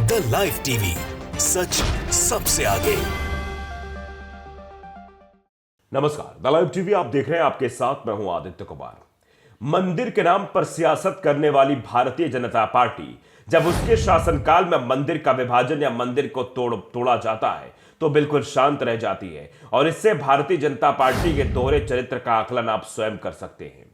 The live TV, सच सबसे आगे। नमस्कार, द लाइव टीवी आप देख रहे हैं, आपके साथ मैं हूं आदित्य कुमार। मंदिर के नाम पर सियासत करने वाली भारतीय जनता पार्टी जब उसके शासनकाल में मंदिर का विभाजन या मंदिर को तोड़ा जाता है तो बिल्कुल शांत रह जाती है, और इससे भारतीय जनता पार्टी के दोहरे चरित्र का आकलन आप स्वयं कर सकते हैं।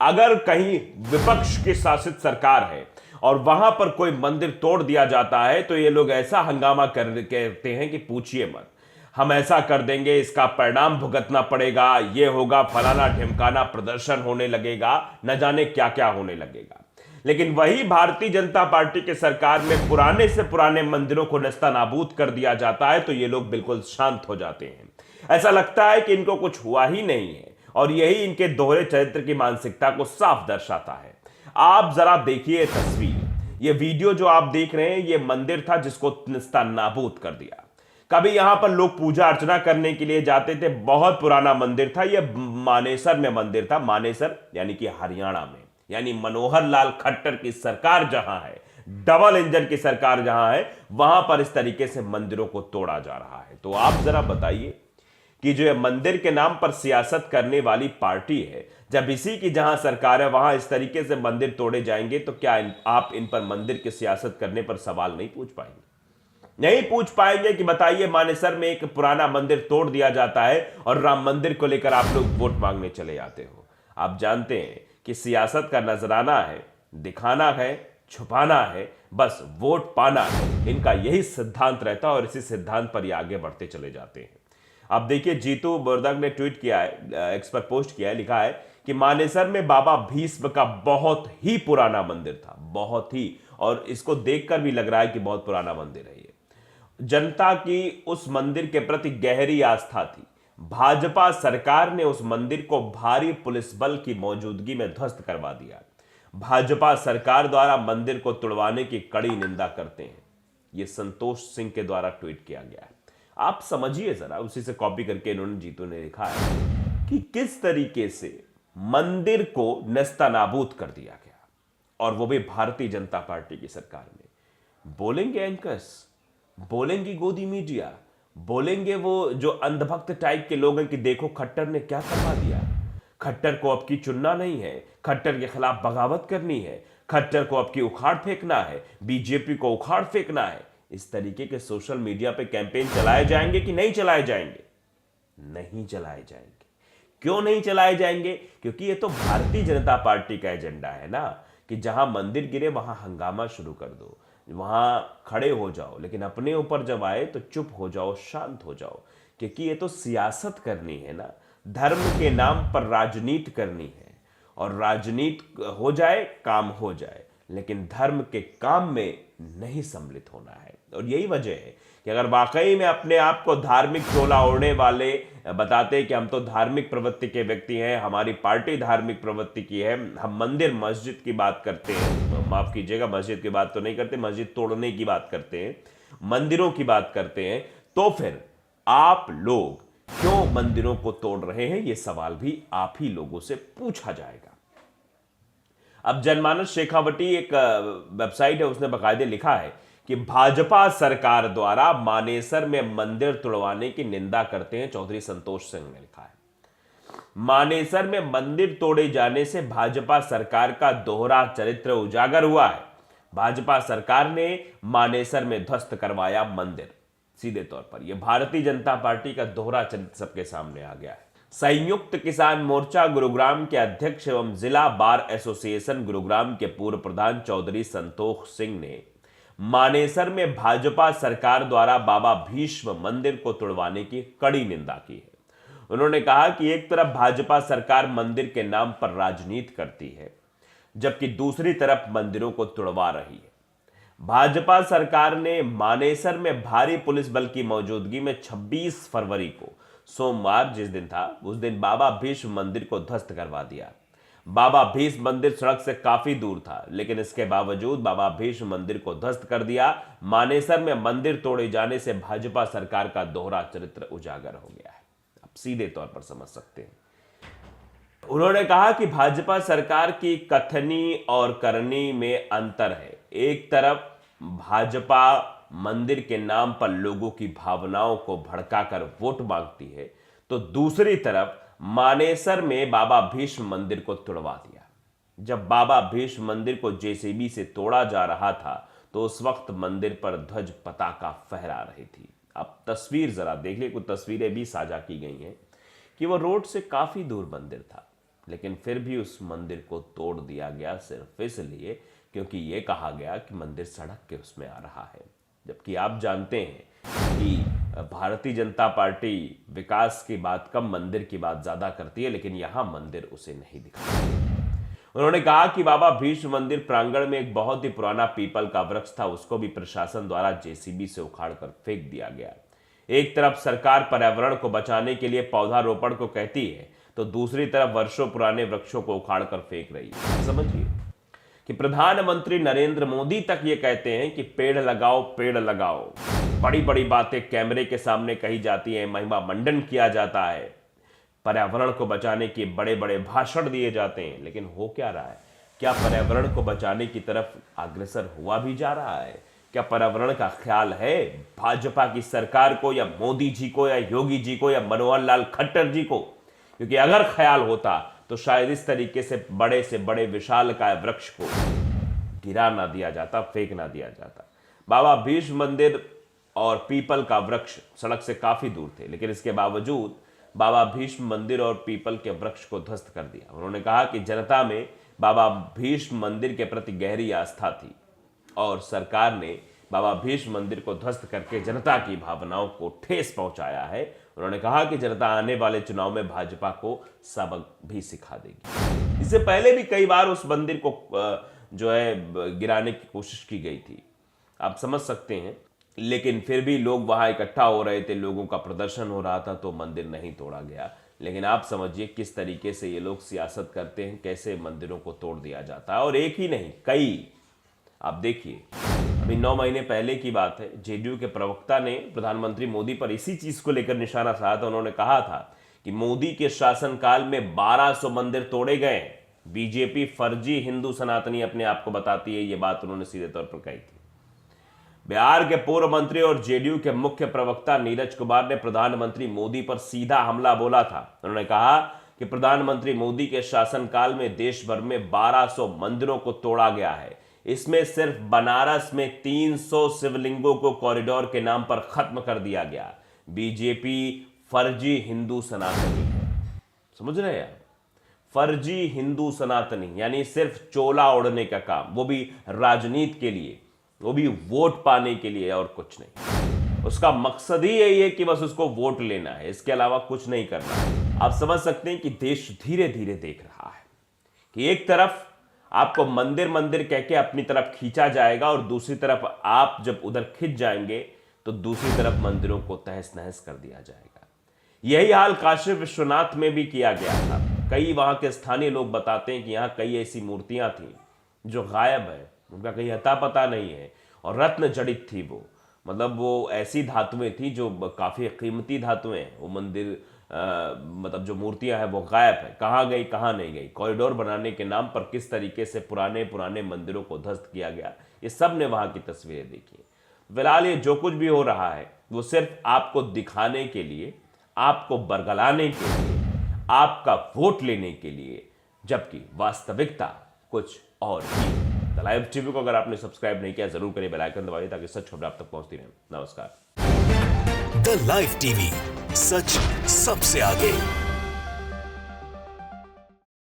अगर कहीं विपक्ष की शासित सरकार है और वहां पर कोई मंदिर तोड़ दिया जाता है तो ये लोग ऐसा हंगामा करते हैं कि पूछिए मत। हम ऐसा कर देंगे, इसका परिणाम भुगतना पड़ेगा, ये होगा, फलाना ढिमकाना, प्रदर्शन होने लगेगा, न जाने क्या क्या होने लगेगा। लेकिन वही भारतीय जनता पार्टी की सरकार में पुराने से पुराने मंदिरों को नस्तानाबूद कर दिया जाता है तो ये लोग बिल्कुल शांत हो जाते हैं। ऐसा लगता है कि इनको कुछ हुआ ही नहीं है, और यही इनके दोहरे चरित्र की मानसिकता को साफ दर्शाता है। आप जरा देखिए तस्वीर, ये वीडियो जो आप देख रहे हैं, ये मंदिर था जिसको नस्तानाबूद कर दिया। कभी यहां पर लोग पूजा अर्चना करने के लिए जाते थे, बहुत पुराना मंदिर था। यह मानेसर में मंदिर था, मानेसर यानी कि हरियाणा में, यानी मनोहर लाल खट्टर की सरकार जहां है, डबल इंजन की सरकार जहां है, वहां पर इस तरीके से मंदिरों को तोड़ा जा रहा है। तो आप जरा बताइए कि जो मंदिर के नाम पर सियासत करने वाली पार्टी है, जब इसी की जहां सरकार है वहां इस तरीके से मंदिर तोड़े जाएंगे तो क्या आप इन पर मंदिर की सियासत करने पर सवाल नहीं पूछ पाएंगे? नहीं पूछ पाएंगे कि बताइए, मानेसर में एक पुराना मंदिर तोड़ दिया जाता है और राम मंदिर को लेकर आप लोग वोट मांगने चले जाते हो। आप जानते हैं कि सियासत का नजराना है, दिखाना है, छुपाना है, बस वोट पाना है। इनका यही सिद्धांत रहता है और इसी सिद्धांत पर ये आगे बढ़ते चले जाते हैं। अब देखिए, जीतू बोरदग ने ट्वीट किया है, एक्स पर पोस्ट किया है, लिखा है कि मानेसर में बाबा भीष्म का बहुत ही पुराना मंदिर था, बहुत ही, और इसको देखकर भी लग रहा है कि बहुत पुराना मंदिर है। ये जनता की उस मंदिर के प्रति गहरी आस्था थी। भाजपा सरकार ने उस मंदिर को भारी पुलिस बल की मौजूदगी में ध्वस्त करवा दिया। भाजपा सरकार द्वारा मंदिर को तुड़वाने की कड़ी निंदा करते हैं। यह संतोष सिंह के द्वारा ट्वीट किया गया है। आप समझिए जरा, उसी से कॉपी करके इन्होंने, जीतू ने लिखा है कि किस तरीके से मंदिर को नेस्तनाबूद कर दिया गया, और वो भी भारतीय जनता पार्टी की सरकार में। बोलेंगे एंकर्स, बोलेंगी गोदी मीडिया, बोलेंगे वो जो अंधभक्त टाइप के लोग हैं कि देखो खट्टर ने क्या करवा दिया, खट्टर को अब की चुनना नहीं है, खट्टर के खिलाफ बगावत करनी है, खट्टर को अब की उखाड़ फेंकना है, बीजेपी को उखाड़ फेंकना है। इस तरीके के सोशल मीडिया पे कैंपेन चलाए जाएंगे कि नहीं चलाए जाएंगे? नहीं चलाए जाएंगे। क्यों नहीं चलाए जाएंगे? क्योंकि ये तो भारतीय जनता पार्टी का एजेंडा है ना, कि जहां मंदिर गिरे वहां हंगामा शुरू कर दो, वहां खड़े हो जाओ, लेकिन अपने ऊपर जब आए तो चुप हो जाओ, शांत हो जाओ। क्योंकि ये तो सियासत करनी है ना, धर्म के नाम पर राजनीति करनी है, और राजनीति हो जाए, काम हो जाए, लेकिन धर्म के काम में नहीं सम्मिलित होना है। और यही वजह है कि अगर वाकई में अपने आप को धार्मिक चोला ओढ़ने वाले बताते हैं कि हम तो धार्मिक प्रवृत्ति के व्यक्ति हैं, हमारी पार्टी धार्मिक प्रवृत्ति की है, हम मंदिर मस्जिद की बात करते हैं, माफ कीजिएगा, मस्जिद की बात तो नहीं करते, मस्जिद तोड़ने की बात करते हैं, मंदिरों की बात करते हैं, तो फिर आप लोग क्यों मंदिरों को तोड़ रहे हैं? यह सवाल भी आप ही लोगों से पूछा जाएगा। अब जनमानस शेखावटी एक वेबसाइट है, उसने बाकायदे लिखा है कि भाजपा सरकार द्वारा मानेसर में मंदिर तुड़वाने की निंदा करते हैं चौधरी संतोष सिंह ने लिखा है। मानेसर में मंदिर तोड़े जाने से भाजपा सरकार का दोहरा चरित्र उजागर हुआ है। भाजपा सरकार ने मानेसर में ध्वस्त करवाया मंदिर। सीधे तौर पर यह भारतीय जनता पार्टी का दोहरा चरित्र सबके सामने आ गया है। संयुक्त किसान मोर्चा गुरुग्राम के अध्यक्ष एवं जिला बार एसोसिएशन गुरुग्राम के पूर्व प्रधान चौधरी संतोष सिंह ने मानेसर में भाजपा सरकार द्वारा बाबा भीष्म मंदिर को तुड़वाने की कड़ी निंदा की है। उन्होंने कहा कि एक तरफ भाजपा सरकार मंदिर के नाम पर राजनीति करती है, जबकि दूसरी तरफ मंदिरों को तुड़वा रही है। भाजपा सरकार ने मानेसर में भारी पुलिस बल की मौजूदगी में 26 फरवरी को, सोमवार जिस दिन था, उस दिन बाबा भीष्म मंदिर को ध्वस्त करवा दिया। बाबा भीष्म मंदिर सड़क से काफी दूर था, लेकिन इसके बावजूद बाबा भीष्म मंदिर को ध्वस्त कर दिया। मानेसर में मंदिर तोड़े जाने से भाजपा सरकार का दोहरा चरित्र उजागर हो गया है। आप सीधे तौर पर समझ सकते हैं। उन्होंने कहा कि भाजपा सरकार की कथनी और करनी में अंतर है। एक तरफ भाजपा मंदिर के नाम पर लोगों की भावनाओं को भड़काकर वोट मांगती है, तो दूसरी तरफ मानेसर में बाबा भीष्म मंदिर को तुड़वा दिया। जब बाबा भीष्म मंदिर को जेसीबी से तोड़ा जा रहा था तो उस वक्त मंदिर पर ध्वज पताका फहरा रही थी। अब तस्वीर जरा देख ले, कुछ तस्वीरें भी साझा की गई हैं कि वो रोड से काफी दूर मंदिर था, लेकिन फिर भी उस मंदिर को तोड़ दिया गया सिर्फ इसलिए क्योंकि ये कहा गया कि मंदिर सड़क के उसमें आ रहा है। जबकि आप जानते हैं कि भारतीय जनता पार्टी विकास की बात कम, मंदिर की बात ज्यादा करती है, लेकिन यहां मंदिर उसे नहीं दिखा। उन्होंने कहा कि बाबा भीष्म मंदिर प्रांगण में एक बहुत ही पुराना पीपल का वृक्ष था, उसको भी प्रशासन द्वारा जेसीबी से उखाड़कर फेंक दिया गया। एक तरफ सरकार पर्यावरण को बचाने के लिए पौधारोपण को कहती है, तो दूसरी तरफ वर्षों पुराने वृक्षों को उखाड़कर फेंक रही है। समझिए कि प्रधानमंत्री नरेंद्र मोदी तक ये कहते हैं कि पेड़ लगाओ, पेड़ लगाओ। बड़ी बड़ी बातें कैमरे के सामने कही जाती हैं, महिमा मंडन किया जाता है, पर्यावरण को बचाने के बड़े बड़े भाषण दिए जाते हैं, लेकिन हो क्या रहा है? क्या पर्यावरण को बचाने की तरफ अग्रसर हुआ भी जा रहा है? क्या पर्यावरण का ख्याल है भाजपा की सरकार को, या मोदी जी को, या योगी जी को, या मनोहर लाल खट्टर जी को? क्योंकि अगर ख्याल होता तो शायद इस तरीके से बड़े विशालकाय वृक्ष को गिरा ना दिया जाता, फेंक ना दिया जाता। बाबा भीष्म मंदिर और पीपल का वृक्ष सड़क से काफी दूर थे, लेकिन इसके बावजूद बाबा भीष्म मंदिर और पीपल के वृक्ष को ध्वस्त कर दिया। उन्होंने कहा कि जनता में बाबा भीष्म मंदिर के प्रति गहरी आस्था थी और सरकार ने बाबा भीष्म मंदिर को ध्वस्त करके जनता की भावनाओं को ठेस पहुंचाया है। उन्होंने कहा कि जनता आने वाले चुनाव में भाजपा को सबक भी सिखा देगी। इससे पहले भी कई बार उस मंदिर को जो है गिराने की कोशिश की गई थी, आप समझ सकते हैं, लेकिन फिर भी लोग वहां इकट्ठा हो रहे थे, लोगों का प्रदर्शन हो रहा था, तो मंदिर नहीं तोड़ा गया। लेकिन आप समझिए किस तरीके से ये लोग सियासत करते हैं, कैसे मंदिरों को तोड़ दिया जाता है। और एक ही नहीं, कई, आप देखिए अभी 9 महीने पहले की बात है, जेडीयू के प्रवक्ता ने प्रधानमंत्री मोदी पर इसी चीज को लेकर निशाना साधा था। उन्होंने कहा था कि मोदी के शासनकाल में 1200 मंदिर तोड़े गए, बीजेपी फर्जी हिंदू सनातनी अपने आप को बताती है, ये बात उन्होंने सीधे तौर पर कही थी। बिहार के पूर्व मंत्री और जेडीयू के मुख्य प्रवक्ता नीरज कुमार ने प्रधानमंत्री मोदी पर सीधा हमला बोला था। उन्होंने कहा कि प्रधानमंत्री मोदी के शासनकाल में देश भर में 1200 मंदिरों को तोड़ा गया है। इसमें सिर्फ बनारस में 300 शिवलिंगों को कॉरिडोर के नाम पर खत्म कर दिया गया। बीजेपी फर्जी हिंदू सनातनी है, समझ रहे हैं? फर्जी हिंदू सनातनी यानी सिर्फ चोला ओढ़ने का काम, वो भी राजनीति के लिए, वो भी वोट पाने के लिए और कुछ नहीं। उसका मकसद ही यही है कि बस उसको वोट लेना है, इसके अलावा कुछ नहीं करना है। आप समझ सकते हैं कि देश धीरे धीरे देख रहा है कि एक तरफ आपको मंदिर मंदिर कह के अपनी तरफ खींचा जाएगा और दूसरी तरफ आप जब उधर खिंच जाएंगे तो दूसरी तरफ मंदिरों को तहस नहस कर दिया जाएगा। यही हाल काशी विश्वनाथ में भी किया गया था। कई वहां के स्थानीय लोग बताते हैं कि यहाँ कई ऐसी मूर्तियां थी जो गायब है, उनका कहीं अता पता नहीं है, और रत्न जड़ित थी वो, मतलब वो ऐसी धातुएं थी जो काफी कीमती धातुएं हैं। वो मंदिर मतलब जो मूर्तियां हैं वो गायब है, कहाँ गई कहाँ नहीं गई। कॉरिडोर बनाने के नाम पर किस तरीके से पुराने पुराने मंदिरों को ध्वस्त किया गया, ये सब ने वहां की तस्वीरें देखी। फिलहाल ये जो कुछ भी हो रहा है वो सिर्फ आपको दिखाने के लिए, आपको बरगलाने के लिए, आपका वोट लेने के लिए, जबकि वास्तविकता कुछ और ही। द लाइव टीवी को अगर आपने सब्सक्राइब नहीं किया जरूर करिए, बेल आइकन दबाइए ताकि सच खबर आप तक पहुंचती रहे। नमस्कार। द लाइव टीवी, सच सबसे आगे।